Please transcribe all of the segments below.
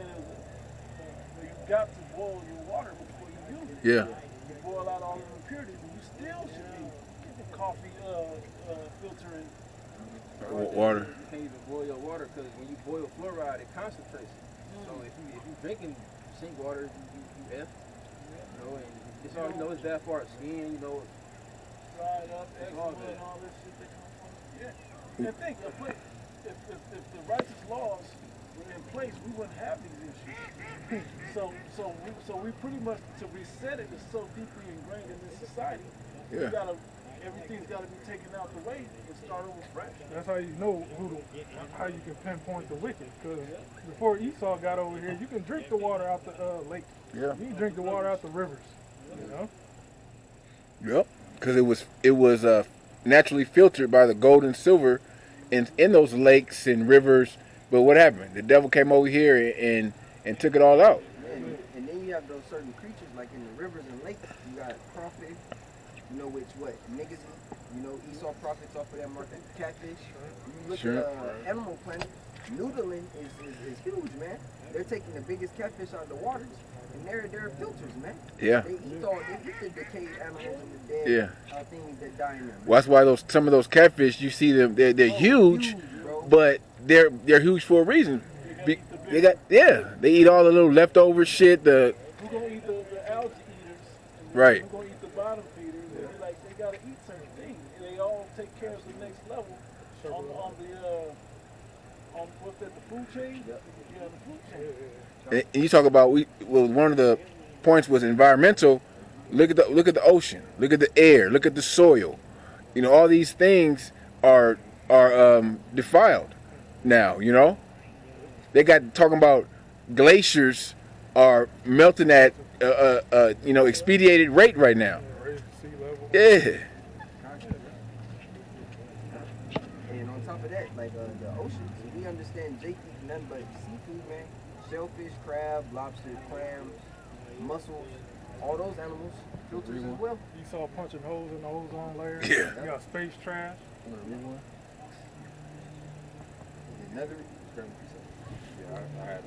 saying is you got to boil your water before you use it. Yeah. You boil out all the impurities, and you still should be coffee filtering Water. You can't even boil your water because when you boil fluoride, it concentrates it. So if you drinking sink water, you F. You know, and it's all it's bad for our skin. You know, dried up, eczema, and all this shit that comes from it. Yeah. And think, if the righteous laws were in place, we wouldn't have these issues. So we pretty much, to reset it is so deeply ingrained in this society. Yeah. Everything's got to be taken out the way and start over fresh. That's how you know how you can pinpoint the wicked. Because before Esau got over here, you can drink the water out the lake. Yeah. You can drink the water out the rivers. You know. Yep. Because it was naturally filtered by the gold and silver in those lakes and rivers. But what happened? The devil came over here and took it all out. and then you have those certain creatures like in the rivers and lakes. You got crawfish. You know which niggas eat. You know Esau profits off of that market. Catfish. You look at Animal Planet. Noodling is huge, man. They're taking the biggest catfish out of the waters, and they're filters, man. Yeah. They eat the decayed animals and the dead things that die in them. Well, that's why some of those catfish, you see them, they're huge, but they're huge for a reason. They eat all the little leftover shit. We're gonna eat the algae eaters. Right. We're gonna eat the bottom feeders. And they gotta eat certain things. And they all take care of the next level on what's that, the food chain? Yeah, the food chain. And you talk about one of the points was environmental. Look at the ocean. Look at the air. Look at the soil. You know, all these things are defiled now. You know, they got talking about glaciers are melting at expedited rate right now. Yeah. And on top of that, like the oceans, we understand Jake eat nothing but seafood, man. Shellfish, crab, lobster, clams, mussels, all those animals, filters as well. Esau punching holes in the ozone layer. Yeah. You got space trash. Another. Yeah, I had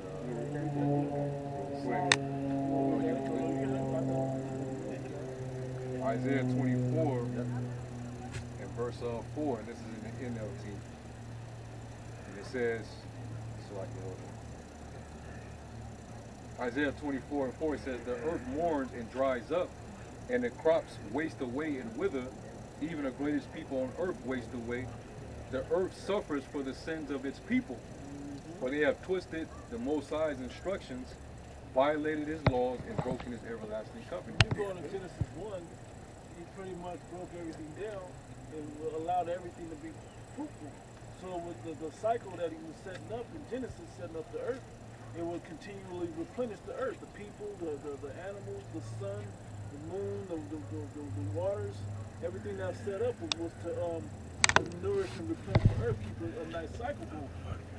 Isaiah 24 and verse 4, and this is in the NLT. And it says, so I can hold it. Isaiah 24 and 4, it says, the earth mourns and dries up, and the crops waste away and wither, even the greatest people on earth waste away. The earth suffers for the sins of its people, for they have twisted the Most High's instructions, violated his laws, and broken his everlasting covenant. You go into Genesis 1, he pretty much broke everything down and allowed everything to be fruitful. So with the cycle that he was setting up in Genesis, setting up the earth, it would continually replenish the earth, the people, the animals, the sun, the moon, the waters, everything that's set up was to nourish and replenish the earth, keep a nice cycle going.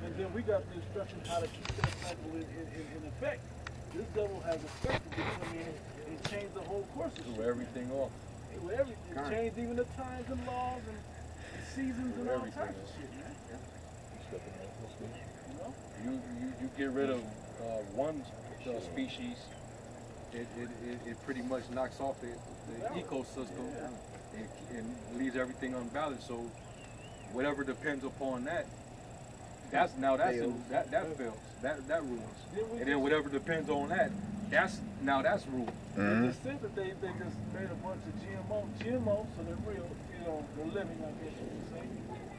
And then we got the instruction how to keep that cycle in effect. This devil has expected to come in and change the whole course of shit. Threw everything off. Everything. Changed even the times and laws and seasons and all types of shit, man. You know? You get rid of one species, it pretty much knocks off the ecosystem and leaves everything unbalanced. So whatever depends upon that fails. That ruins. And then whatever depends on that's ruined. They just said that they just made a bunch of GMO, so they're real, they're living, I guess you could say.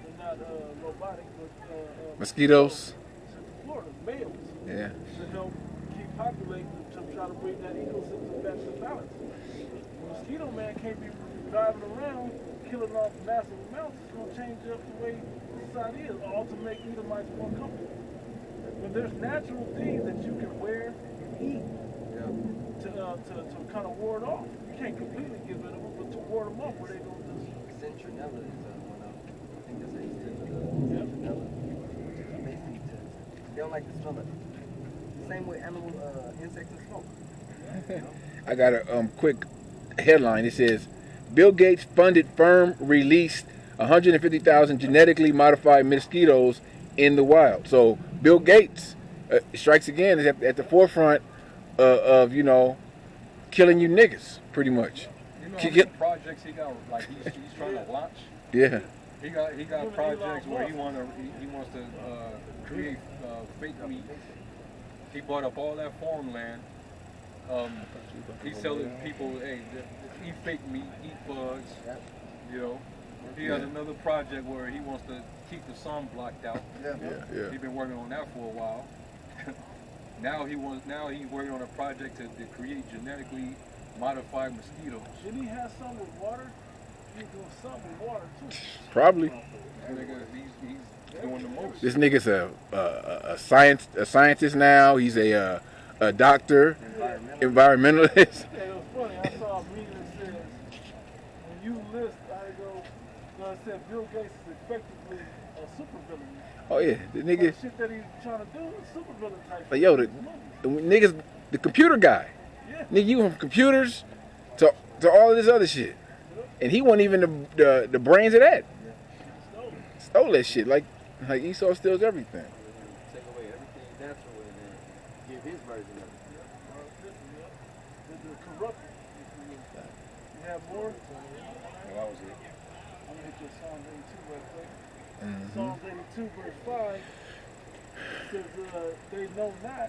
They're not robotic, but Mosquitoes. Florida, males. Yeah. To help keep populating to try to bring that ecosystem back to balance. The mosquito man can't be driving around killing off massive amounts. It's going to change up the way society is, all to make Edomites more comfortable. But there's natural things that you can wear and eat to kind of ward off. You can't completely get rid of them, but to ward them off, what they going to do? Citronella is one of them. I think that's how you say it. Citronella. Basically, they don't like the smell of it. Same with animal insects and smoke. I got a quick headline. It says, Bill Gates funded firm released 150,000 genetically modified mosquitoes in the wild. So Bill Gates strikes again is at the forefront of killing you niggas, pretty much. You know how many projects he got? Like he's trying to launch. Yeah. He got projects where he wants to create fake meat. He bought up all that farmland. He's telling people, hey, eat fake meat, eat bugs. You know. He has another project where he wants to keep the sun blocked out. Yeah. He's been working on that for a while. Now he's working on a project to create genetically modified mosquitoes. Didn't he have some with water? He's doing something with water too. Probably. He's doing the most. This nigga's a scientist now. He's a doctor, environmentalist. Yeah, it was funny. I saw a meme that says, when you list, it said Bill Gates is effectively a supervillain. Oh yeah, the nigga. The shit that he's trying to do is supervillain type. Like, yo, the niggas, the computer guy. Yeah. Nigga, you from computers to all of this other shit, and he wasn't even the brains of that. Stole that shit like Esau steals everything. Take away everything natural and then give his version of it. The corrupted. You have more? Well, that was it. I'm going to hit your Psalm 82 right quick. Mm-hmm. Psalm 82 verse 5 says, they know not,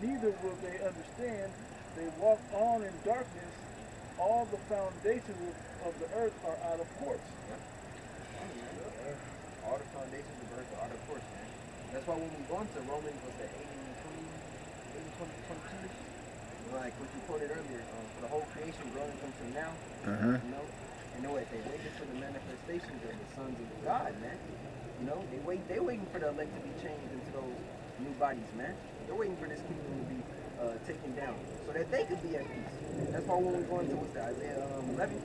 neither will they understand. They walk on in darkness. All the foundations of the earth are out of course. All the foundations of earth are out of course, man. That's why when we go into Romans, what's that, 22? Like what you quoted earlier, for the whole creation growing comes from now, Uh-huh. you know? And know what? They waited for the manifestations of the sons of God, man. You know, they're waiting for the elect to be changed into those new bodies, man. They're waiting for this kingdom to be taken down so that they could be at peace. That's why when we go into what's that, Isaiah 11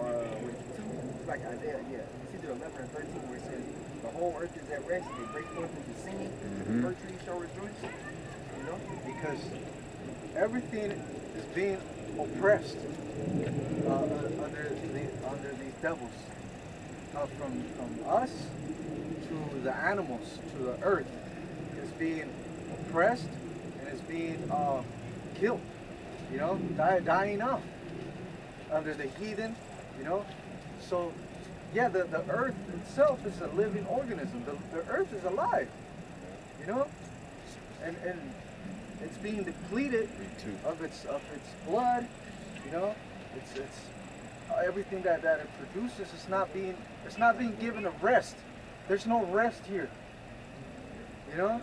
or 2, it's like Isaiah, it's either 11 or 13 where it says the whole earth is at rest, they break forth into singing, the fir trees shall rejoice. You know, Because everything is being oppressed under these devils. From us to the animals, to the earth, is being oppressed and is being killed. You know, dying off under the heathen. You know, so yeah, the earth itself is a living organism. The earth is alive. You know, and it's being depleted of its blood. You know, it's everything that it produces is not being given a rest. There's no rest here. You know,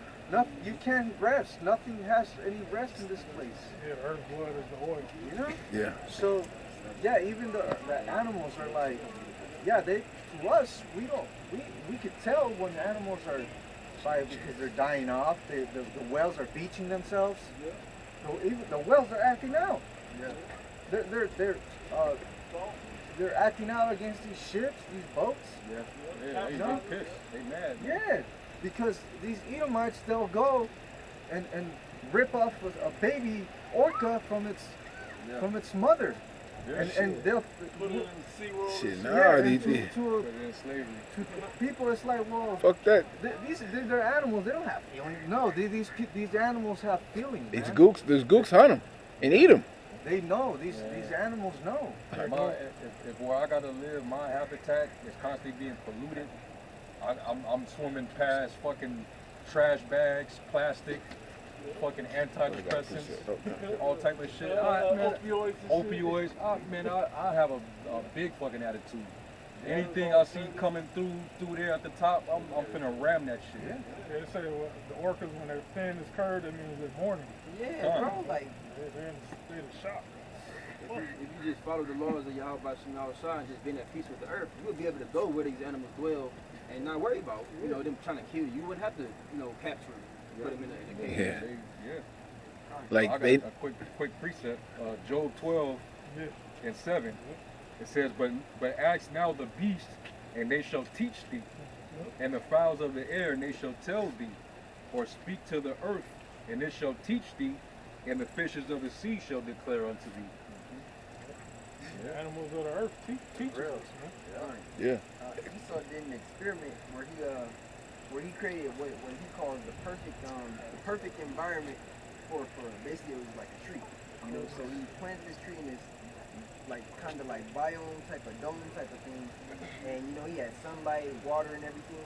you can't rest. Nothing has any rest in this place. Yeah, the earth blood is the oil. You know. Yeah. So, yeah, even the animals are like, yeah, to us we could tell when animals are because they're dying off. The whales are beaching themselves. Yeah. So even the whales are acting out. yeah. They're acting out against these ships, these boats. Yeah, they pissed. They mad. Yeah, because these Edomites, they'll go and rip off a baby orca from its mother, and they'll Put it in SeaWorld. Shit, nah, yeah, these to Slavery. people, it's like, well, fuck that. they're animals. They don't have feelings. No, these animals have feelings. It's Man. gooks. Those gooks hunt them and eat them. They know. These animals know. If where I gotta live, my habitat is constantly being polluted. I'm swimming past fucking trash bags, plastic, fucking antidepressants, all type of shit. Opioids. And Opioids. I have a big fucking attitude. Anything I see coming through there at the top, I'm finna ram that shit. Yeah, they say the orcas, when their fin is curved, it means it's morning. Yeah, bro, like They're in a state of shock. If you just follow the laws of Yahweh outside and just being at peace with the earth, you would be able to go where these animals dwell and not worry about, them trying to kill you. You wouldn't have to, capture them, put them in a cage. Yeah. Yeah. Like I got they. a quick precept. Job 12 and 7. It says, but ask now the beasts, and they shall teach thee, and the fowls of the air, and they shall tell thee, or speak to the earth, and it shall teach thee, and the fishes of the sea shall declare unto thee. The animals of the earth teach us, man. Yeah. Esau did an experiment where where he created what he calls the perfect environment for basically it was like a tree. You know, so he planted this tree in this like kind of like biome type of dome type of thing, and you know he had sunlight, water, and everything,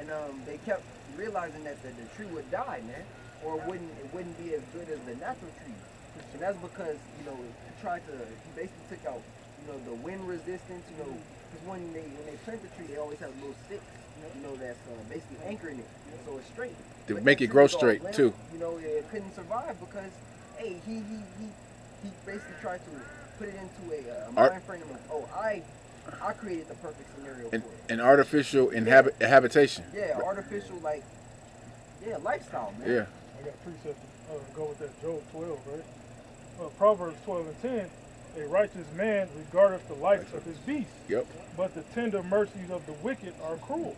and they kept realizing that the tree would die, man, or it wouldn't be as good as the natural tree, and that's because he basically took out the wind resistance, because when they plant the tree they always have little sticks, that's basically anchoring it, so it's straight. To But make that it tree grow was all straight limp, too. It couldn't survive because he basically tried to put it into a mind frame of, I created the perfect scenario for it. An artificial habitation. Yeah, artificial lifestyle, man. Yeah. I got precepts go with that Job 12, right? Proverbs 12 and 10. A righteous man regardeth the life of his beast, Yep. but the tender mercies of the wicked are cruel.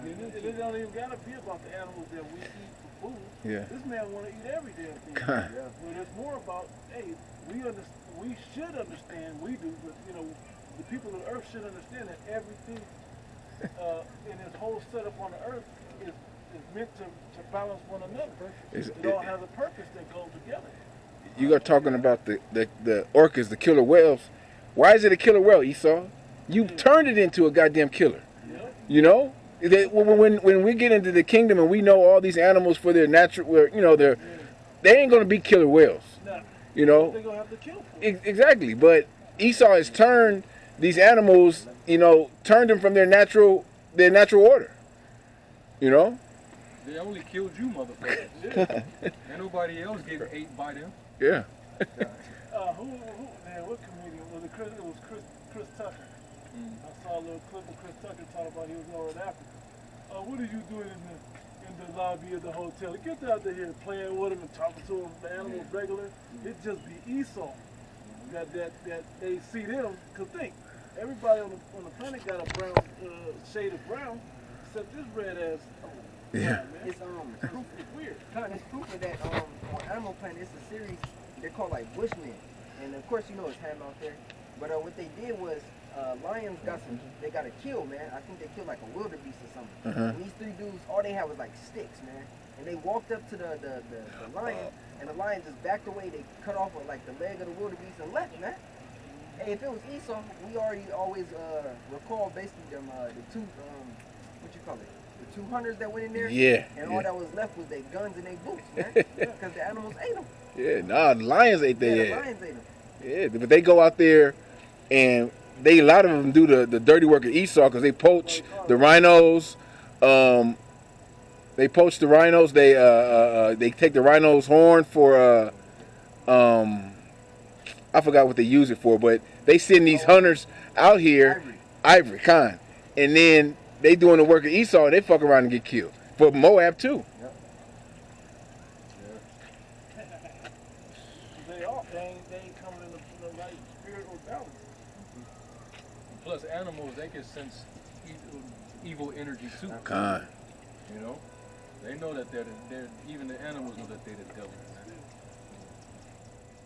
It don't even gotta be about the animals that we eat for food. Yeah. This man wanna eat every damn thing. But it's more about, hey, we should understand, we do, but the people of the earth should understand that everything in this whole setup on the earth is meant to balance one another. It all has a purpose that goes together. You are talking about the orcas, the killer whales. Why is it a killer whale, Esau? You turned it into a goddamn killer. You know? When we get into the kingdom and we know all these animals for their natural, they ain't gonna be killer whales. You know? They're gonna have to kill for it. Exactly. But Esau has turned these animals, turned them from their natural order. You know? They only killed you, motherfuckers. And nobody else getting ate by them. Yeah. What comedian was it? It was Chris Tucker. I saw a little clip of Chris Tucker talking about he was over in Africa. What are you doing in the lobby of the hotel? Get out there playing with him and talking to him. The animals regular. It just be Esau. That they see them. Cause think, everybody on the planet got a brown shade of brown, except this red ass. Yeah. It's weird. It's proof of that on Animal Planet. It's a series they're called like Bushmen, and of course it's ham out there. But what they did was lions they got a kill, man. I think they killed like a wildebeest or something. And these three dudes, all they had was like sticks, man. And they walked up to the lion, and the lion just backed away. They cut off like the leg of the wildebeest and left, man. Hey, if it was Esau, we always recall basically them the two what you call it. The 2 hunters that went in there, and all that was left was their guns and their boots, man, because the animals ate them. Yeah, the lions ate their the lions ate them. Yeah, but they go out there, and a lot of them do the dirty work of Esau because they poach the rhinos. They poach the rhinos. They take the rhino's horn for I forgot what they use it for, but they send these hunters out here, ivory kind, and then they doing the work of Esau, and they fuck around and get killed. For Moab too. They ain't coming in the right spirit or balance. Plus animals, they can sense evil energy too. God. They know that they're even the animals know that they're the devil.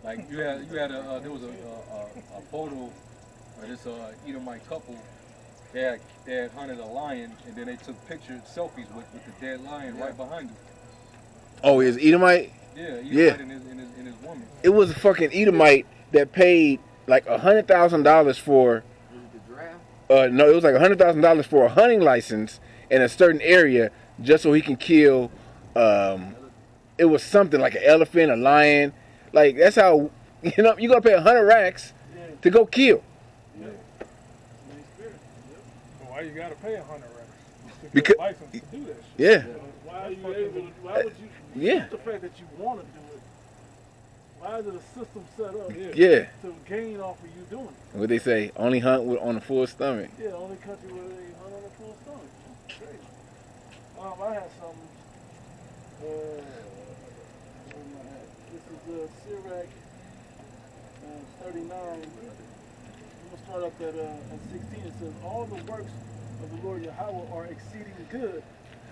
Like there was a photo of this Edomite couple. They had hunted a lion, and then they took selfies with the dead lion right behind them. Oh, is Edomite? Yeah, Edomite and his woman. It was a fucking Edomite that paid like $100,000 for. The giraffe? No, it was like $100,000 for a hunting license in a certain area just so he can kill. It was something like an elephant, a lion. Like that's how you're gonna pay 100 racks to go kill. Why you gotta pay 100 racks? Because a license to do that shit. Yeah. Why are you able to? Why would you? Yeah. The fact that you want to do it. Why is it a system set up? Yeah. To gain off of you doing it. What they say? Only hunt on a full stomach. Yeah, only country where they hunt on a full stomach. Crazy. I had something. This is Sirach 39. I'm gonna start up at 16. It says, "All the works of the Lord Yahweh are exceeding good,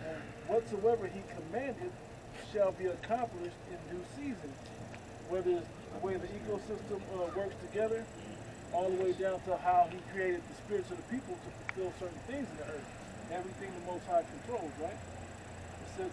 and whatsoever He commanded shall be accomplished in due season." Whether it's the way the ecosystem works together, all the way down to how He created the spirits of the people to fulfill certain things in the earth. everything the Most High controls, right? It says,